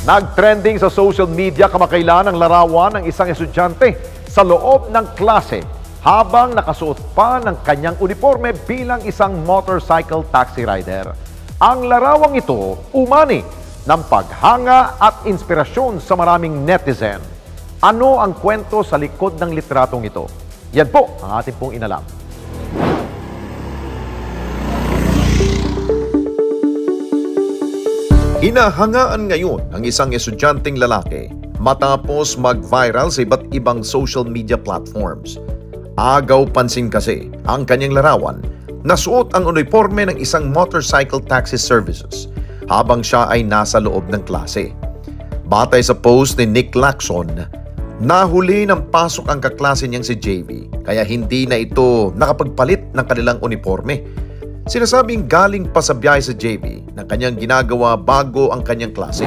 Nag-trending sa social media kamakailan ang larawan ng isang estudyante sa loob ng klase habang nakasuot pa ng kanyang uniforme bilang isang motorcycle taxi rider. Ang larawang ito umani ng paghanga at inspirasyon sa maraming netizen. Ano ang kwento sa likod ng litratong ito? Yan po ang ating pong inalam. Hinahangaan ngayon ang isang estudyanteng lalaki matapos mag-viral sa iba't ibang social media platforms. Agaw pansin kasi ang kanyang larawan na suot ang uniforme ng isang motorcycle taxi services habang siya ay nasa loob ng klase. Batay sa post ni Nick Lacson, nahuli ng pasok ang kaklase niyang si JV kaya hindi na ito nakapagpalit ng kanilang uniforme. Sinasabing galing pa sa biyahe sa JV ng kanyang ginagawa bago ang kanyang klase.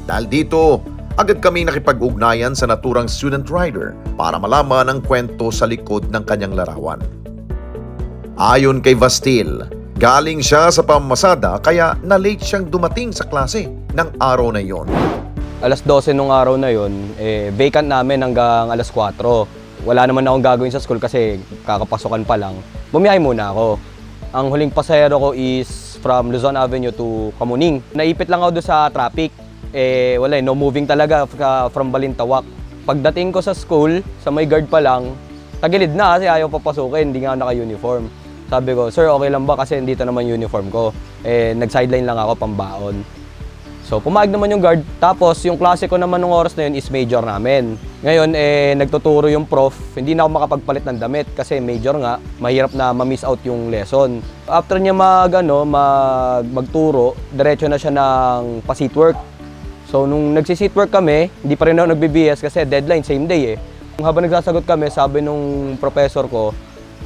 Dahil dito, agad kami nakipag-ugnayan sa naturang student rider para malaman ang kwento sa likod ng kanyang larawan. Ayon kay Vastil, galing siya sa pamamasada kaya na-late siyang dumating sa klase ng araw na iyon. Alas 12 nung araw na yon, vacant namin hanggang alas 4. Wala naman akong gagawin sa school kasi kakapasukan pa lang. Bumiyahe muna ako. Ang huling pasahero ko is from Luzon Avenue to Kamuning. Naipit lang ako doon sa traffic. Wala, no moving talaga from Balintawak. Pagdating ko sa school, sa may guard pa lang, tagilid na kasi ayaw papasukin, hindi nga naka-uniform. Sabi ko, sir, okay lang ba kasi dito naman uniform ko. Nag-sideline lang ako pambaon. So, pumayag naman yung guard. Tapos, yung klase ko naman nung oras na yun is major namin. Ngayon, nagtuturo yung prof. Hindi na ako makapagpalit ng damit kasi major nga. Mahirap na ma-miss out yung lesson. After niya magturo, diretso na siya ng pa-seat work. So, nung nagsi-seat work kami, hindi pa rin ako nag-BBS kasi deadline, same day eh. Habang nagsasagot kami, sabi nung professor ko,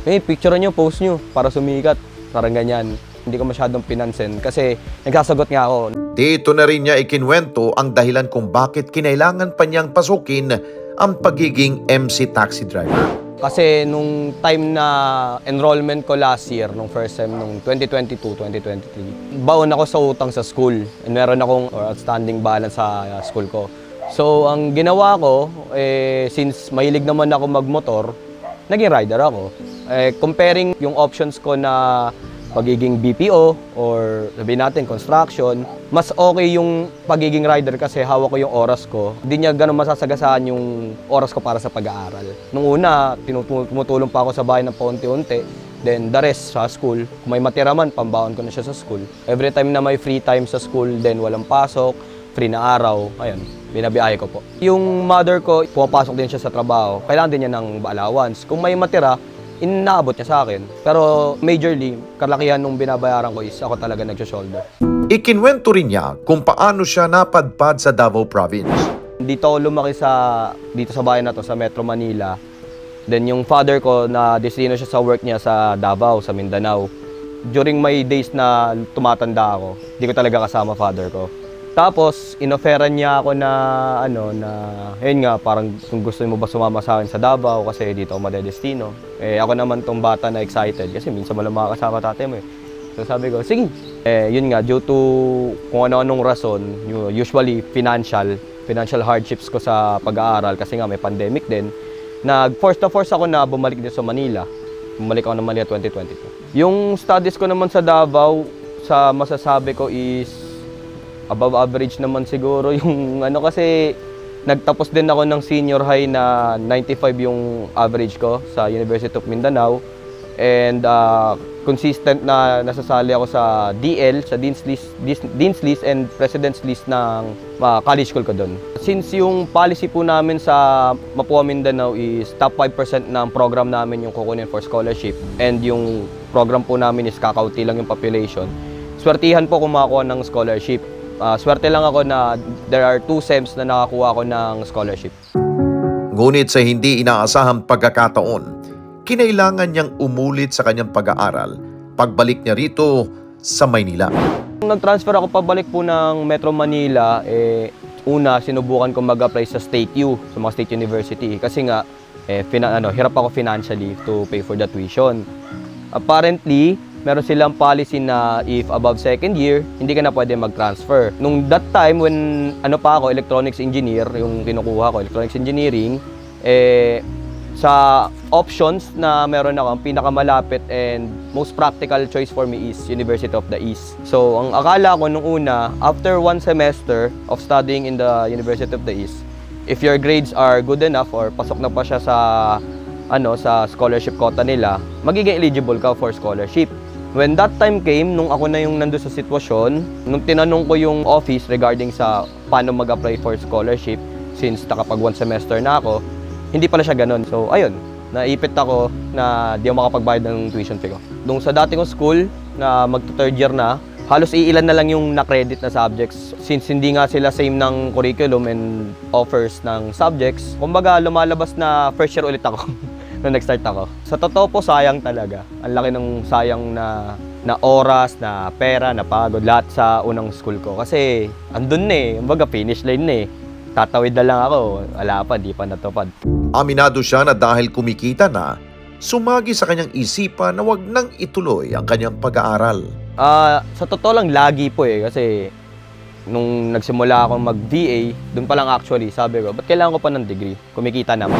picture nyo, post nyo para sumikat. Parang ganyan. Hindi ko masyadong pinansin kasi nagsasagot nga ako. Dito na rin niya ikinwento ang dahilan kung bakit kinailangan pa niyang pasukin ang pagiging MC taxi driver. Kasi nung time na enrollment ko last year, nung first time, nung 2022-2023, baon ako sa utang sa school. And meron akong outstanding balance sa school ko. So ang ginawa ko, since mahilig naman ako magmotor, naging rider ako. Comparing yung options ko na pagiging BPO or sabihin natin construction, mas okay yung pagiging rider kasi hawak ko yung oras ko. Hindi niya ganun masasagasaan yung oras ko para sa pag-aaral. Nung una, tumutulong pa ako sa bahay ng paunti-unti. Then the rest sa school. Kung may matira man, pambaon ko na siya sa school. Every time na may free time sa school, then walang pasok, free na araw, ayun, binabiyahe ko po. Yung mother ko, pumapasok din siya sa trabaho. Kailangan din niya ng allowance. Kung may matira, inaabot niya sa akin. Pero majorly, kalakihan nung binabayaran ko is ako talaga nag-shoulder. Ikinwento rin niya kung paano siya napadpad sa Davao Province. Dito ako lumaki dito sa bayan na to, sa Metro Manila. Then yung father ko, na destino siya sa work niya sa Davao, sa Mindanao. During my days na tumatanda ako, hindi ko talaga kasama father ko. Tapos, inoferan niya ako na, ayun nga, parang kung gusto mo ba sumama sa akin sa Davao kasi dito ako madedestino. Ako naman tong bata na excited kasi minsan mo lang makakasama tatay mo eh. So sabi ko, sige. Yun nga, due to kung ano-anong rason, usually financial hardships ko sa pag-aaral kasi nga may pandemic din, nag-force ako na bumalik din sa Manila. Bumalik ako ng Manila 2022. Yung studies ko naman sa Davao, sa masasabi ko is above average naman siguro yung kasi nagtapos din ako ng senior high na 95 yung average ko sa University of Mindanao and consistent na nasasali ako sa DL, sa Dean's List and President's List ng college school ko doon. Since yung policy po namin sa Mapua Mindanao is top 5% ng program namin yung kukunin for scholarship and yung program po namin is kakaunti lang yung population, swertihan po kung makakuha ng scholarship. Swerte lang ako na there are 2 SEMs na nakakuha ko ng scholarship. Ngunit sa hindi inaasahang pagkakataon, kinailangan niyang umulit sa kanyang pag-aaral pagbalik niya rito sa Maynila. Nung nag-transfer ako pabalik po ng Metro Manila, una sinubukan ko mag-apply sa State U, sa mga state university. Kasi nga, hirap ako financially to pay for the tuition. Apparently, meron silang policy na if above second year, hindi ka na pwede mag-transfer. Nung that time, when electronics engineer, yung kinukuha ko, electronics engineering, sa options na meron ako, ang pinakamalapit and most practical choice for me is University of the East. So, ang akala ko nung una, after 1 semester of studying in the University of the East, if your grades are good enough or pasok na pa siya sa scholarship quota nila, magiging eligible ka for scholarship. When that time came, nung ako na yung nandun sa sitwasyon, nung tinanong ko yung office regarding sa paano mag-apply for scholarship, since nakapag 1 semester na ako, hindi pala siya ganun. So, ayun, naipit ako na di ako makapagbayad ng tuition fee ko. Nung sa dati kong school, na magto-third year na, halos iilan na lang yung na-credit na subjects. Since hindi nga sila same ng curriculum and offers ng subjects, kumbaga lumalabas na first year ulit ako nung nag-start ako. Sa totoo po, sayang talaga. Ang laki ng sayang na oras, na pera, na pagod, lahat sa unang school ko. Kasi andun na eh, kumbaga finish line na eh. Tatawid na lang ako, wala pa, di pa natupad. Aminado siya na dahil kumikita na, sumagi sa kanyang isipan na wag nang ituloy ang kanyang pag-aaral. Sa totoo lang, lagi po eh. Kasi nung nagsimula akong mag-VA, dun pa lang actually, sabi ko, ba't kailangan ko pa ng degree? Kumikita naman.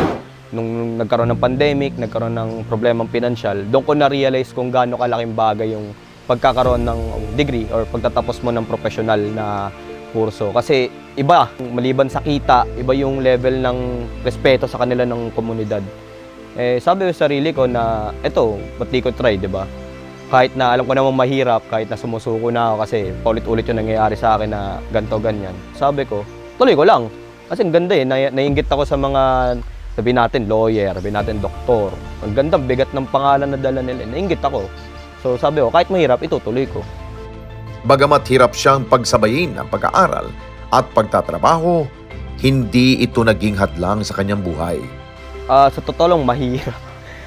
Nung nagkaroon ng pandemic, nagkaroon ng problemang pinansyal, doon ko na-realize kung gaano kalaking bagay yung pagkakaroon ng degree or pagtatapos mo ng professional na kurso. Kasi iba, maliban sa kita, iba yung level ng respeto sa kanila ng komunidad. Sabi ko sa sarili ko na, eto, ba't di ko try, di ba? Kahit na alam ko namang mahirap, kahit na sumusuko na ako kasi paulit-ulit yung nangyayari sa akin na ganto ganyan. Sabi ko, tuloy ko lang. Kasi ang ganda eh, naiinggit ako sa mga, sabi natin lawyer, sabi natin doktor. Ang ganda, bigat ng pangalan na dala nila, naiinggit ako. So sabi ko, kahit mahirap, itutuloy ko. Bagamat hirap siyang pagsabayin ang pag-aaral at pagtatrabaho, hindi ito naging hadlang sa kanyang buhay. Sa totoo lang, mahirap.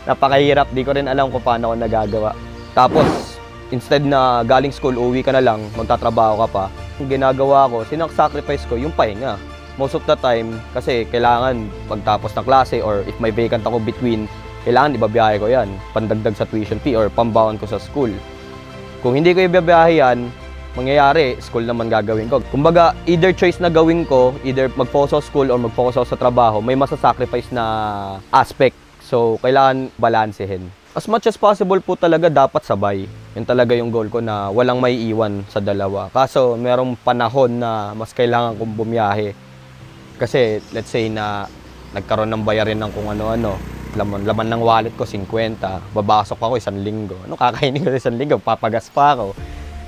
Napakahirap, di ko rin alam kung paano ako nagagawa. Tapos, instead na galing school, uwi ka na lang, magtatrabaho ka pa. Yung ginagawa ko, sinaksacrifice ko yung pahinga. Most of the time, kasi kailangan pagtapos ng klase or if may vacant ako between, kailangan ibabiyahe ko yan, pandagdag sa tuition fee or pambaon ko sa school. Kung hindi ko ibabiyahe yan, mangyayari, school naman gagawin ko. Kumbaga, either choice na gawin ko, either mag-focus sa school or mag-focus sa trabaho, may masasacrifice na aspect. So, kailangan balansehin. As much as possible po talaga dapat sabay. Yun talaga yung goal ko na walang may iwan sa dalawa. Kaso, merong panahon na mas kailangan kong bumiyahe. Kasi, let's say na nagkaroon ng bayarin ng kung ano-ano. Laman ng wallet ko, 50. Babasok ako 1 linggo. Ano kakainin ko sa 1 linggo? Papagas pa ako.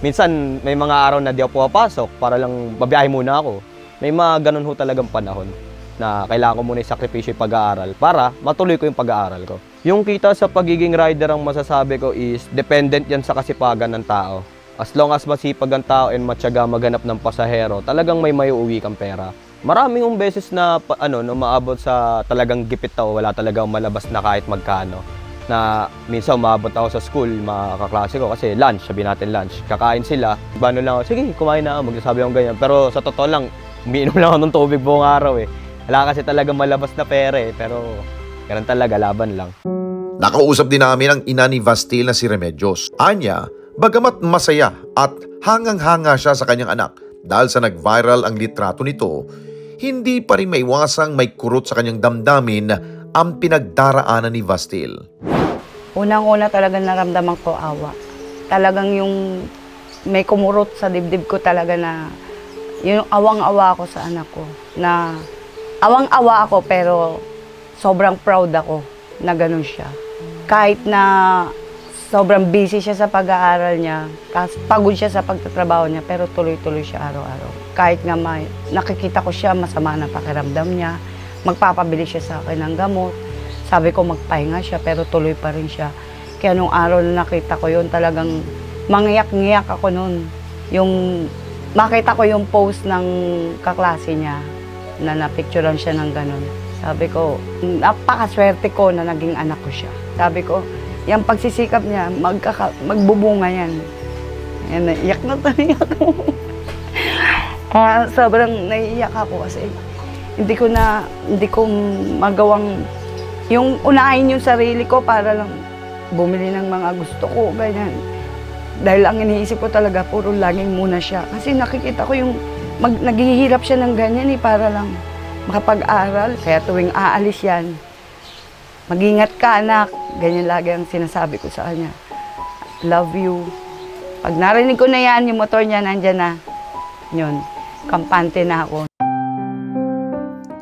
Minsan, may mga araw na di ako pumapasok para lang babiyahe muna ako. May mga ganun ho talagang panahon na kailangan ko muna isakripisyo yung pag-aaral para matuloy ko yung pag-aaral ko. Yung kita sa pagiging rider, ang masasabi ko is dependent yan sa kasipagan ng tao. As long as masipag ang tao and matyaga maghanap ng pasahero, talagang may maiuwi kang pera. Maraming yung beses na maabot sa talagang gipit ako, wala talagang malabas na kahit magkano. Na minsan umabot ako sa school, mga kaklase ko, kasi lunch, sabi natin lunch. Kakain sila, bano lang ako, sige, kumain na ako, magsasabi akong ganyan. Pero sa totoo lang, umiinom lang ako ng tubig buong araw eh. Wala kasi talagang malabas na pera eh, pero ganun talaga, laban lang. Nakausap din namin ang ina ni Vastil na si Remedios. Anya, bagamat masaya at hangang-hanga siya sa kanyang anak dahil sa nag-viral ang litrato nito, hindi pa rin maiwasang may kurot sa kanyang damdamin ang pinagdaraanan ni Vastil. Unang-una talaga naramdaman ko awa. Talagang yung may kumurot sa dibdib ko talaga na yung awang-awa ako sa anak ko. Na awang-awa ako pero sobrang proud ako na ganun siya. Kahit na sobrang busy siya sa pag-aaral niya, pagod siya sa pagtatrabaho niya, pero tuloy-tuloy siya araw-araw. Kahit nga nakikita ko siya, masama na pakiramdam niya, magpapabili siya sa akin ng gamot. Sabi ko magpahinga siya, pero tuloy pa rin siya. Kaya nung araw na nakita ko yun, talagang mangyak-ngyak ako nun. Yung makita ko yung post ng kaklase niya, na napicturean siya ng ganun. Sabi ko, napakaswerte ko na naging anak ko siya. Sabi ko, yung pagsisikap niya, magbubunga yan. Yan, naiiyak na talaga ako. Sobrang naiiyak ako kasi hindi ko magawang, yung unahin yung sarili ko para lang bumili ng mga gusto ko, ganyan. Dahil ang iniisip ko talaga, puro laging muna siya. Kasi nakikita ko yung naghihirap siya ng ganyan para lang makapag-aral. Kaya tuwing aalis yan, mag-ingat ka anak. Ganyan lagi ang sinasabi ko sa kanya. Love you. Pag narinig ko na yan, yung motor niya nandyan na. Yun, kampante na ako.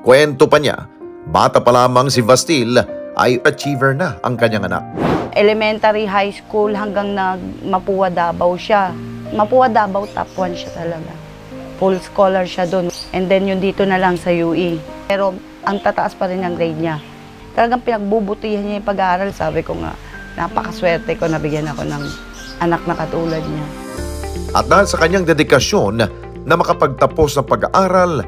Kwento pa niya, bata pa lamang si Vastil ay achiever na ang kanyang anak. Elementary, high school, hanggang Mapua Davao siya. Mapua Davao, top 1 siya talaga. Full scholar siya doon. And then yung dito na lang sa UE. Pero ang tataas pa rin ang grade niya. Talagang pinagbubutihan niya yung pag-aaral. Sabi ko nga, napakaswerte ko, nabigyan ako ng anak na katulad niya. At dahil sa kanyang dedikasyon na makapagtapos ng pag-aaral,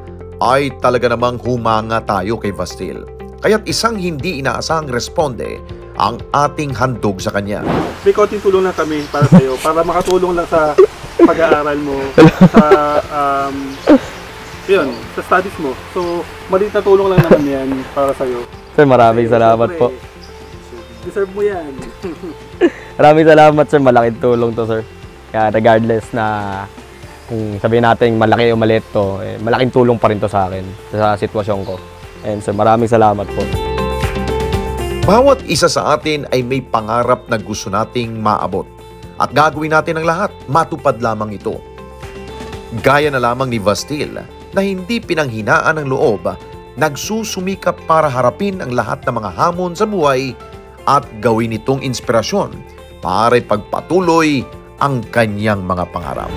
ay talaga namang humanga tayo kay Vastil. Kaya't isang hindi inaasahang responde ang ating handog sa kanya. May konting tulong lang kami para sa iyo, para makatulong lang sa pag-aaral mo, sa sa studies mo. So, maliit na tulong lang naman yan para sa iyo. Sir, maraming salamat po. Deserve mo yan. Maraming salamat, sir. Malaking tulong to, sir. Kaya regardless na kung sabihin natin malaki o maliit to, malaking tulong pa rin to sa akin, sa sitwasyon ko. And sir, maraming salamat po. Bawat isa sa atin ay may pangarap na gusto nating maabot. At gagawin natin ang lahat, matupad lamang ito. Gaya na lamang ni Vastil na hindi pinanghinaan ng loob, nagsusumikap para harapin ang lahat ng mga hamon sa buhay at gawin itong inspirasyon para ipagpatuloy ang kanyang mga pangarap.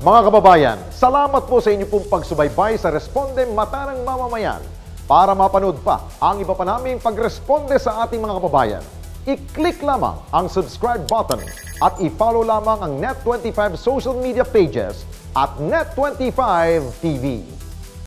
Mga kababayan, salamat po sa inyo pong pagsubaybay sa Responde Mata ng Mamamayan. Para mapanood pa ang iba pa naming pagresponde sa ating mga kababayan, i-click lamang ang subscribe button at i-follow lamang ang Net25 social media pages at Net25 TV.